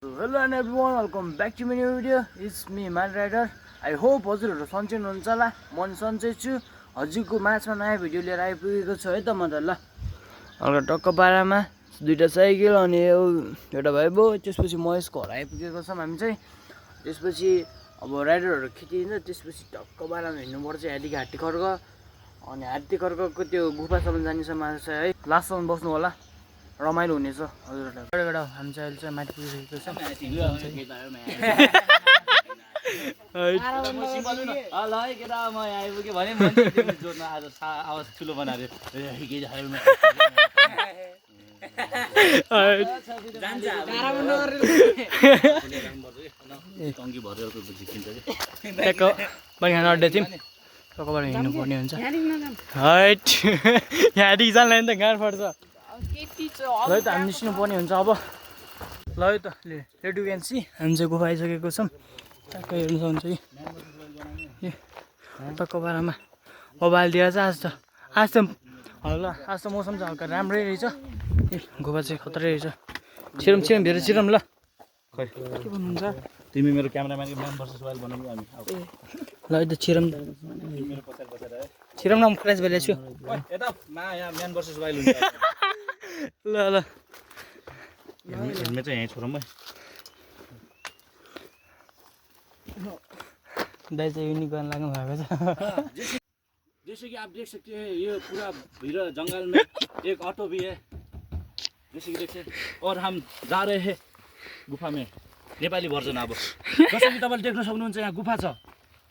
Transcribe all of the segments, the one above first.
Hello and everyone, welcome back to my new video. It's me, Man Rider. I hope हजुरहरु सन्चै हुनुहुन्छ होला। म पनि सन्चै छु। हजुरको माझमा नयाँ भिडियो लिएर आइपुगेको छु है त म त ल। अलग टक्क पारामा दुईटा साइकल अनि एउटा भाइबो त्यसपछि महेशको घर आइपुगेको छौं हामी चाहिँ। त्यसपछि अब राइडरहरु खिचिन्छ त्यसपछि टक्क पारामा हिँड्नु पर्छ यहाँदेखि हात्ती खर्क अनि हात्ती खर्कको त्यो गुफासम्म जाने समाज छ है। लास्टसम्म बस्नु होला। रमाइलो हुनेछ हजुरहरुलाई। हामी चाहिँ अहिले चाहिँ माथि पुगिसकेको छ। हिँड्नु पर्ने हुन्छ यहाँदेखि जान्दैन त गाह्रो पर्छ। ल त हामी निस्किनु पर्ने हुन्छ अब। ल त रेडी क्यान सी हामी चाहिँ गुफा आइसकेको छौँ। टक्क हेर्नु सक्नुहुन्छ कि टक्क पारामा मोबाइलतिर चाहिँ आज त मौसम चाहिँ हल्का राम्रै रहेछ। गुफा चाहिँ खतरै रहेछ। छिरम भेर छिरम ल। खै के भन्नुहुन्छ तिमी मेरो क्यामेराम्यानको म्यान भर्सेस वाइल्ड बनाउनु हामी ल त छिरम न म क्रास भइरहेको छु। यता मा यहाँ म्यान भर्सेस वाइल्ड हुन्छ। ल हेलमेट चाहिँ यहीँ छोडौँ है। दाइ चाहिँ युनिक गर्न लाग्नु भएको छ। जैसे कि आप देख सकते हैं ये पूरा भीड़ जंगल में एक ऑटो भी है जैसे कि देखिए और हम जा रहे हैं गुफा में। नेपाली भर्जन अब जस्तो कि तपाईँले देख्न सक्नुहुन्छ यहाँ गुफा छ।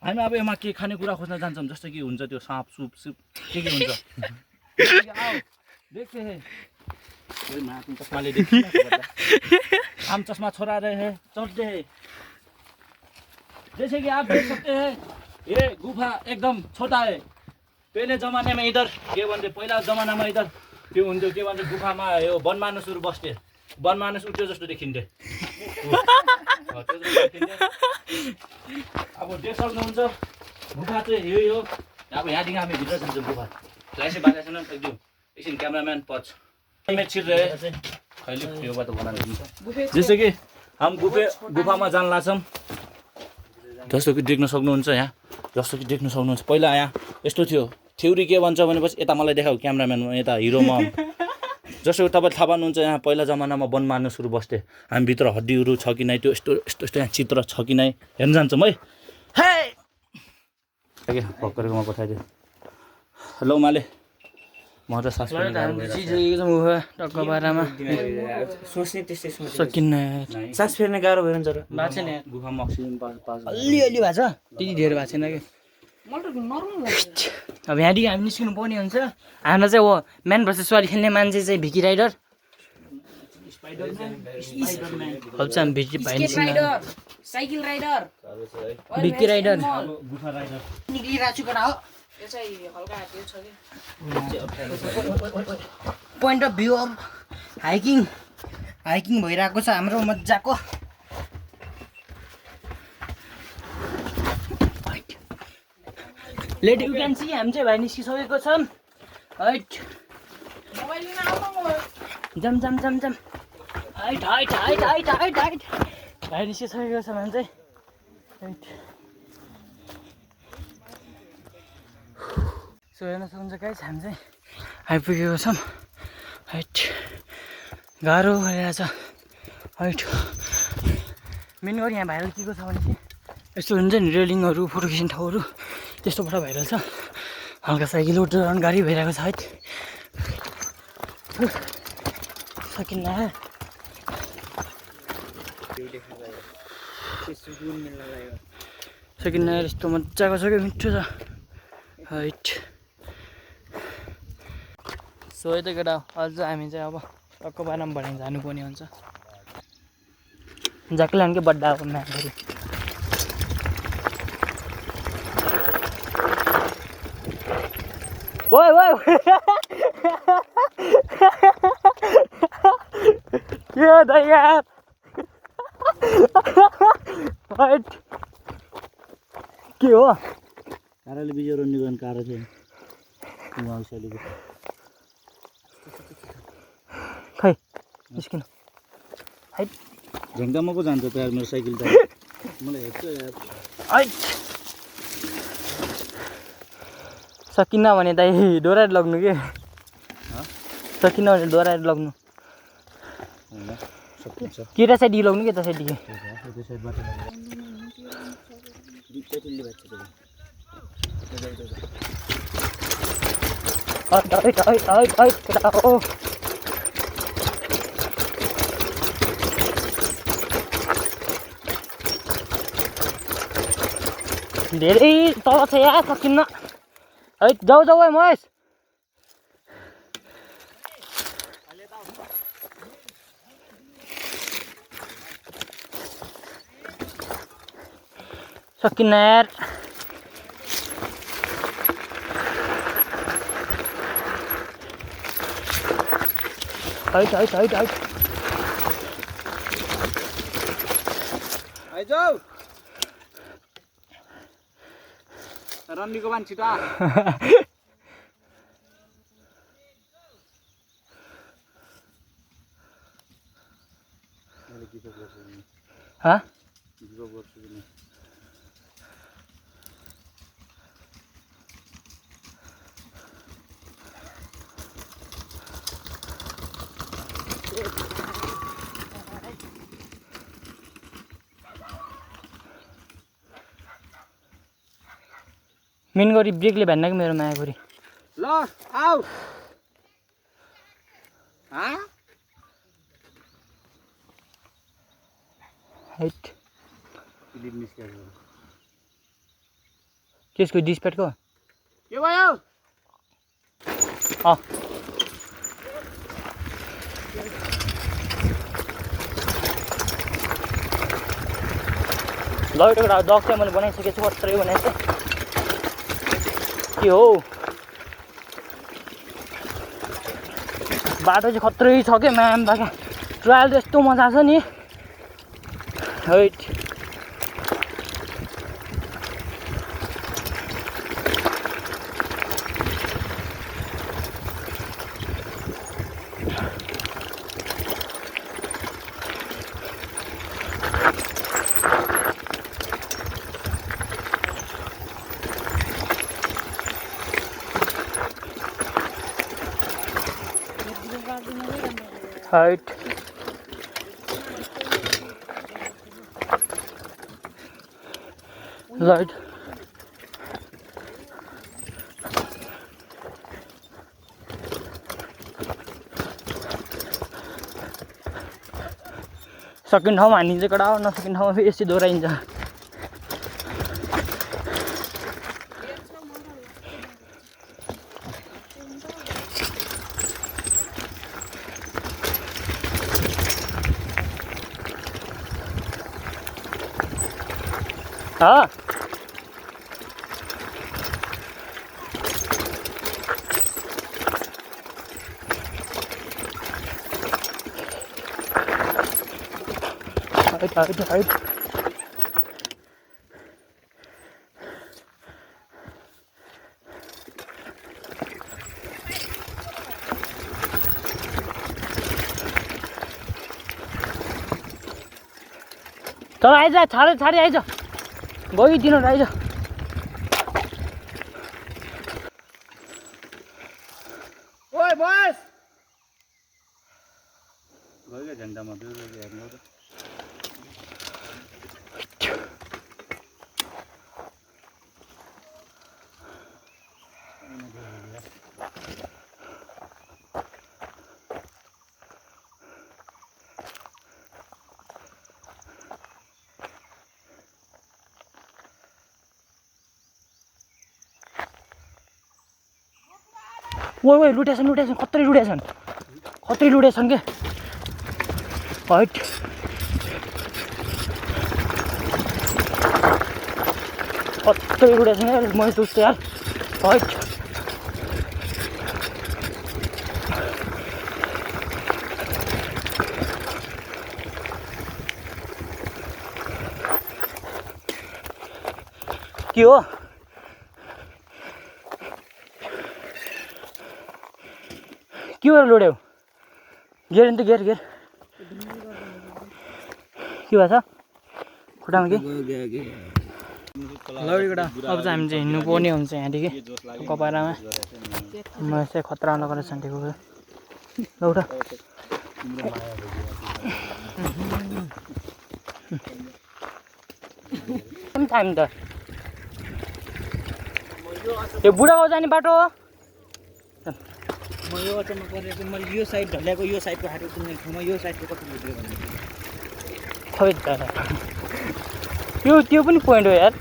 हामी अब यहाँ के खानेकुरा खोज्न जान्छौँ जस्तो कि हुन्छ त्यो साँप सुप के हुन्छ देखते हैं। हम चश्मा छोड़ा रहे हैं चलते हैं। जैसे कि आप देख सकते हैं ये गुफा एकदम छोटा है। पहले जमाने में इधर के भन्छ पहिला जमानामा इधर त्यो हुन्थ्यो के भन्छ गुफामा यो वनमानुसहरू बस्थे। वनमानुस उठ्यो जस्तो देखिन्थे। अब देख सक्नुहुन्छ गुफा चाहिँ यही हो। अब यहाँदेखि हामी भित्र जान्छौँ गुफा। लाइसेन्स बाँका छैन सक्दियो एकछिन क्यामेराम्यान पछि में छिर रहे खैले यो बाटो बनाएर दिन्छ। जस्तो कि हम गुफामा जान लाग्छौँ। जस्तो कि देख्न सक्नुहुन्छ यहाँ जस्तो कि देख्न सक्नुहुन्छ पहिला यहाँ यस्तो थियो। थ्योरी के भन्छ भनेपछि यता मलाई देखाऊ क्यामेराम्यान यता हिरोमा। जस्तो तपाईँ थाहा पाउनुहुन्छ यहाँ पहिला जमानामा वनमानुसहरू बस्थे। हामी भित्र हड्डीहरू छ कि नै त्यो यस्तो यहाँ चित्र छ कि नै हेर्न जान्छौँ है। भर्खरकोमा पठाइदियो ल उमाले म त सास टक्क पारामा सोच्ने त्यस्तै सकिन्न। सास फेर्ने गाह्रो भयो नि त गुफामा अक्सिजन अलि भएको छ त्यति धेरै भएको छैन कि। अब यहाँदेखि हामी निस्किनु पर्ने हुन्छ। हामीलाई चाहिँ म्यान भर्सेस वाइल्ड खेल्ने मान्छे चाहिँ भिकी राइडर हामी भिकी राइडर निक्लिरहेको छु केटा हो। Point of view of hiking भइरहेको छ हाम्रो मजाको। लेट यु क्यान सी हामी चाहिँ भाइ निस्किसकेको छौँ। हाइट जम हाइट भाइ निस्किसकेको छ हामी चाहिँ। हाइट सो हेर्न सक्नुहुन्छ गाइस हामी चाहिँ आइपुगेको छौँ। हाइट गाह्रो भइरहेछ। हाइट मेन गरी यहाँ भाइरल के को छ भने चाहिँ यस्तो हुन्छ नि रेलिङहरू फोटो खिच्ने ठाउँहरू त्यस्तोबाट भाइरल छ। हल्का साइकल उठ्न गाडी भइरहेको छ। हाइट सकिन्न यस्तो मजाको छ कि मिठो छ। हाइट सो यता केटा अझ हामी चाहिँ अब टक्क पारामा भएर जानुपर्ने हुन्छ। जाक्लै के बड्डा अब म्यामहरू ओइ के दाइ यार के हो कारले बिजो रोन्ने गर्न कार थियो उहाँ उसैले खै निस्किनु हाइट झ्याङदामा पो जान्छ त यार मेरो साइकल त मलाई हेर्छ यार ऐ सकिन भने दाइ डोराएर लग्नु के सकिन भने डोराएर लग्नु हैन सकिन्छ केटा साइड लग्नु के त साइड के त्यो साइडबाट दुईचोटि बाच्छ केटा हो धेरै तल छ यार सकिन्न है जाऊ जाऊ है महेश सकिन्न यार हाइट हाइट हाइट हाइट आइजाऊ रन्डीको बान छिटो आ हाँ मेन गरी ब्रेकले भन्न कि मेरो माया गरी ल आऊ हाइट क्लिप निस्केको केसको डिस्प्याटको के भयो अँ ल एउटा डग चाहिँ मैले बनाइसकेको छु कत्रै बनाएको के हो बाटो चाहिँ खत्रै छ क्या म्याम बाका ट्रायल त यस्तो मजा छ नि हैट हाइट लाइट सकिने ठाउँमा हानिन्छ कडा नसकिने ठाउँमा फेरि यस्तै दोहोऱ्याइन्छ हाँ हाइट चल आइज छाडी आइज गइदिन आइज ओए बस गयो झन्डामा हेर्नु त ओइ लुटेछन् खत्रै लुटेछन् के हाइट खत्रै लुटेछन् यार मैले सोच्थेँ यार हाइट के हो के गरेर लुड्यौ गेर नि त गेर के भएछ खुट्टामा के लौडीबाट अब चाहिँ हामी चाहिँ हिँड्नु पर्ने हुन्छ यहाँदेखि कपारामा म चाहिँ खतरा लगाएर छान्टेको लौडा टाइम त यो बुढागाउँ जाने बाटो हो म यो अचम्म परेको मैले यो साइड ढल्याएको यो साइडको हाटेको कुनै ठाउँमा यो साइडको कति भिडियो भने खै त त्यो पनि पोइन्ट हो यार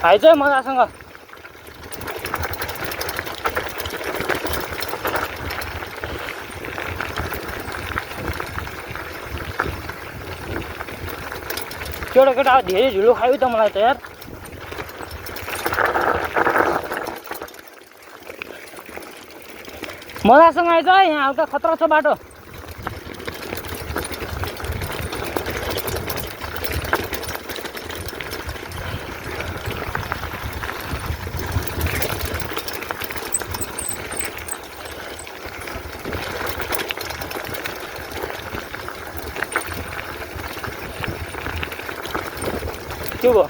आइज मजासँग केटा केटा धेरै झुलो खायो त मलाई त यार मजासँग आइज है यहाँ हल्का खतरा छ बाटो के भयो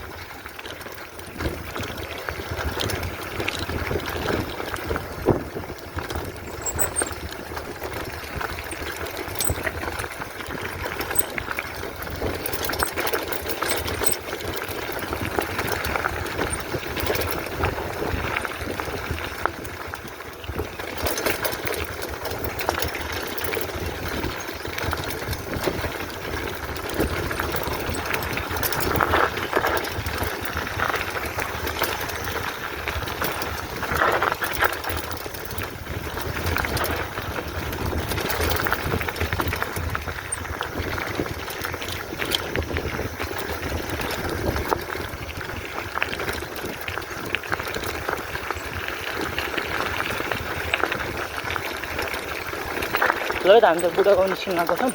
ल त हामी त बुढागाउँ निस्किरहेको छौँ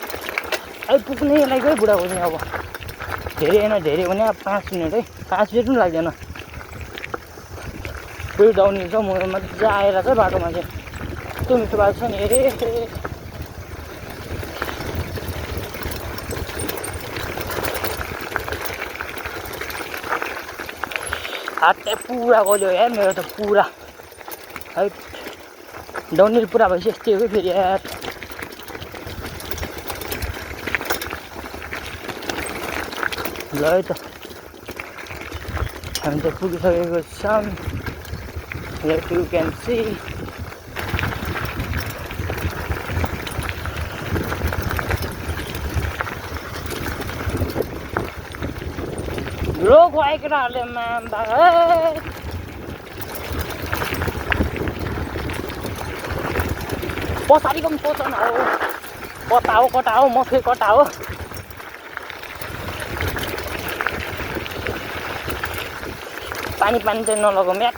आइपुग्ने लाग्यो है बुढागाउँ चाहिँ अब धेरै होइन धेरै भने अब 5 मिनट है 5 मिनट पनि लाग्दैन फेरि डाउन छ म मजा आएर चाहिँ बाटोमा चाहिँ यस्तो मिठो बाटो छ नि हात पुरा गल्यो यार मेरो त पुरा है डाउनहिल पुरा भएपछि यस्तै हो कि फेरि यार ल है त हामी त पुगिसकेको छौँ लाइक यु क्यान सी लोग केटाहरूले माम्बा पछाडिको पनि सोच न हो कता हो म फेरि कता हो पानी चाहिँ नलगाउँ यार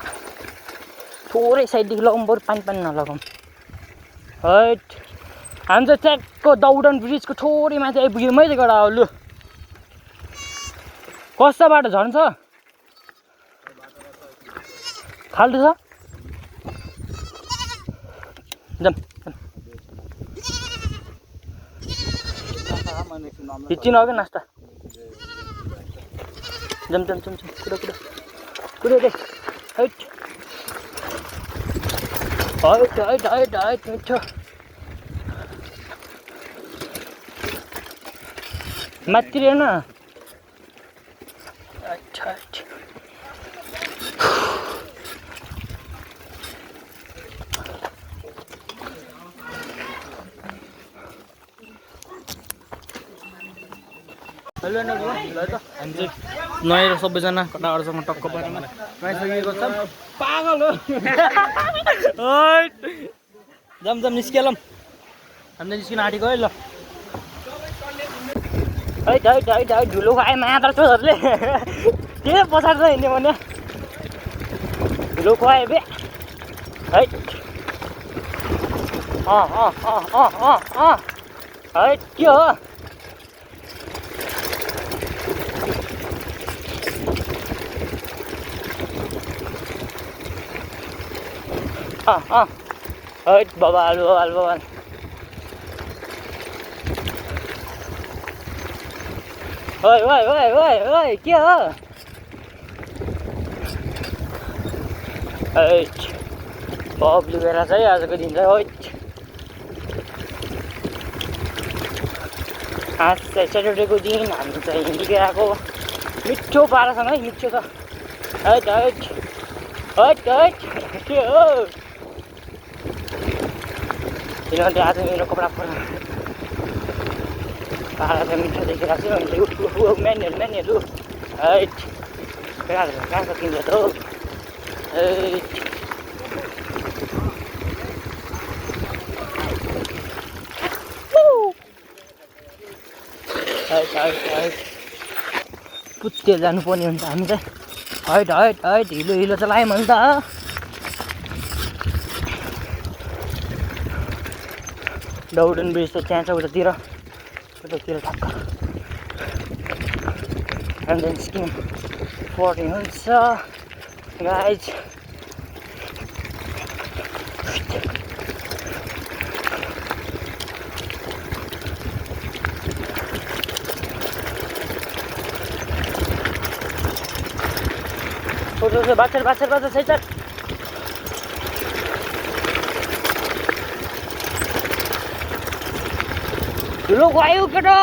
थोरै साइडदेखि लगाउँ बरु पानी नलगाउँ हैट हामी चाहिँ ट्याकको दौडन ब्रिजको थोरै माथि आइपुग्यो मैले गडा हो लु कस्तो बाटो झर्छ खाल्टो छ जाम हिँड्नु अघि नास्ता जाम कुरो दे हैट मिठो माथि हेर्न हेलो न ब्रो ल त हामी चाहिँ नुहाएर सबैजना कटाहरूसँग टक्क परेर नुहाइसकेको छ पागल हो जम जम निस्केलम हामी त निस्किन आँटेको है ल है धुलो खाए मात्र चोरहरूले के पछाडि हिँड्ने भने धुलो खुवाए बे है है के हो है बाबा बाबा ओइ के हो पब्ली बेला चाहिँ आजको दिन चाहिँ आज चाहिँ स्याटरडेको दिन हामी चाहिँ हिँडिकै आएको मिठो पारासँग है मिठो छ के हो किनभने आज मेरो कपडा पारा चाहिँ मिठो देखिरहेको छु अनि म्यानहरू है कहाँ सकिन्छ त हो पुत्ते जानुपर्ने हुन्छ हामी चाहिँ हैट हिलो त लायौँ नि त डाउडन ब्रिज त त्यहाँ छ उतातिर ठक्क and then skin 40 हुन्छ guys बाछर सही छ ठुलो गयो केटो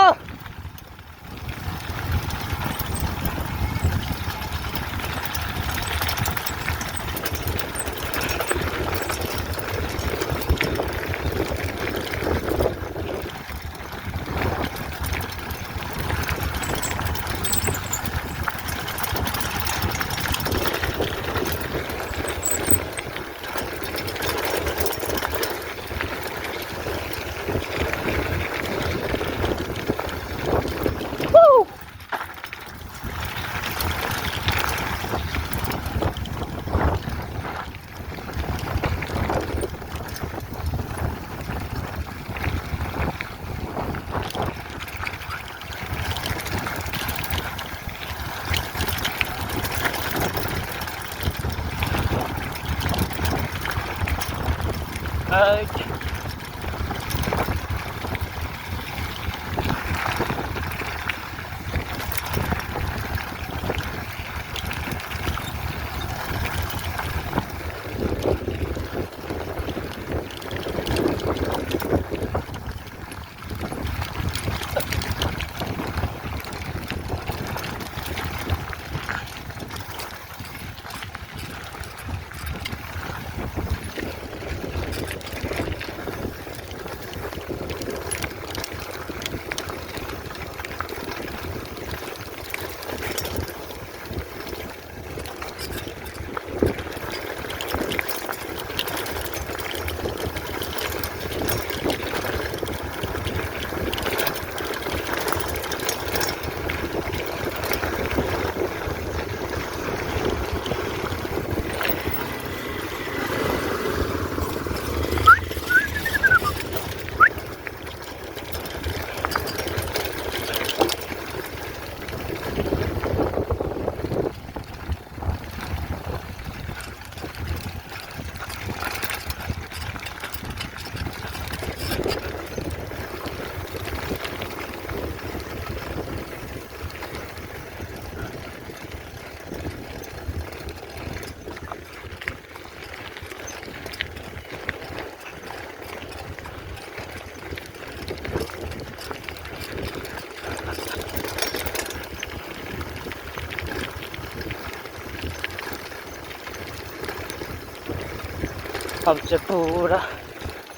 अब चाहिँ पुरा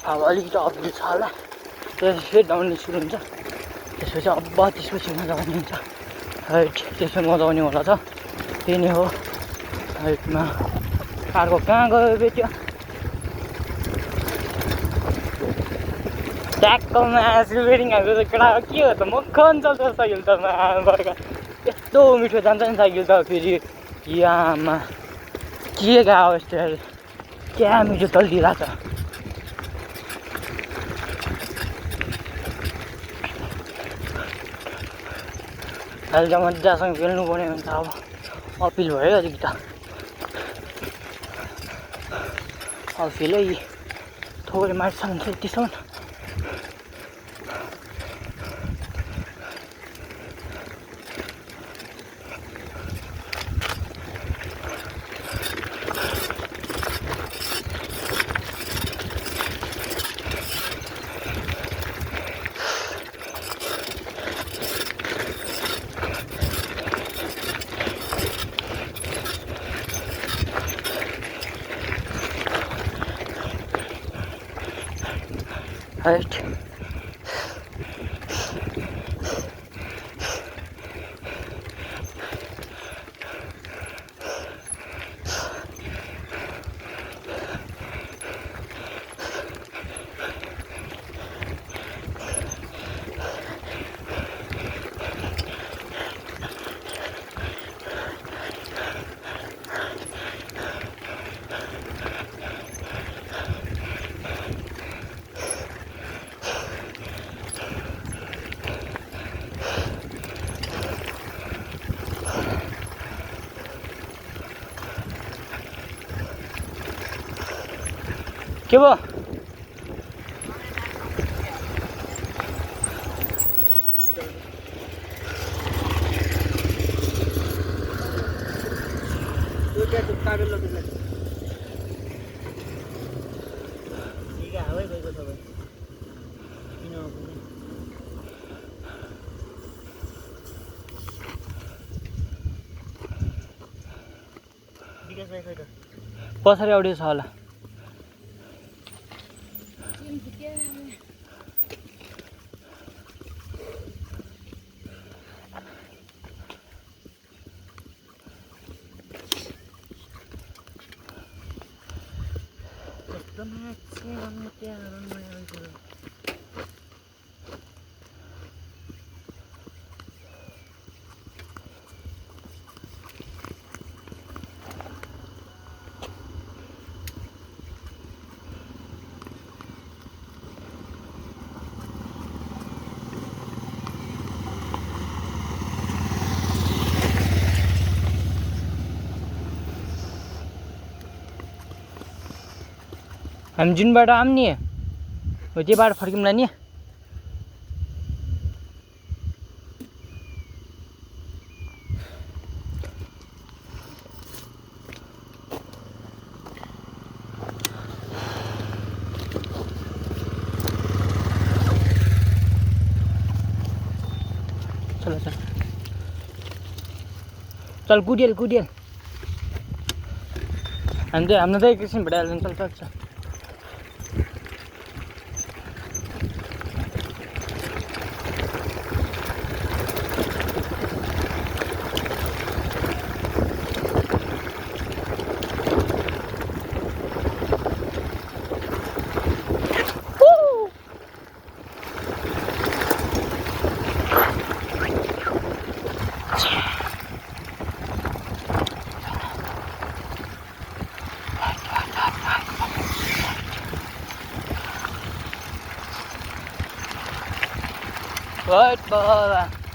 अब अलिकति अप्ठ्यारो छ होला त्यसपछि फेरि डाउन सुरु हुन्छ त्यसपछि अब त्यसपछि मजा आउने हुन्छ हाइट त्यसपछि मजा आउने होला छ त्यही नै हो हाइटमा अर्को कहाँ गयो बेट्यो ट्याक्कलमा सिल्भरिङ हाल्छ केटा के हो त मक्खन चल्छ साइकल त बर्खा यस्तो मिठो जान्छ नि साइकल त फेरि यामा के गाउँ यस्तो क्या मिठो चल्दिरहेको छ अहिले त मजासँग खेल्नु पर्ने हुन्छ अब अपिल भयो अलिकति अब फेरि थोरै मार्छन् त्यतिसम्म हाइट के भयो पछाडि आउँदै छ होला हामी जुन बाटो आऊँ नि हो त्यो बाटो फर्किउँला नि चल चल चल कुदियल कुदियल हाम्रो त एकैछिन भेटाइहाल्छ चल चल चल Good boy.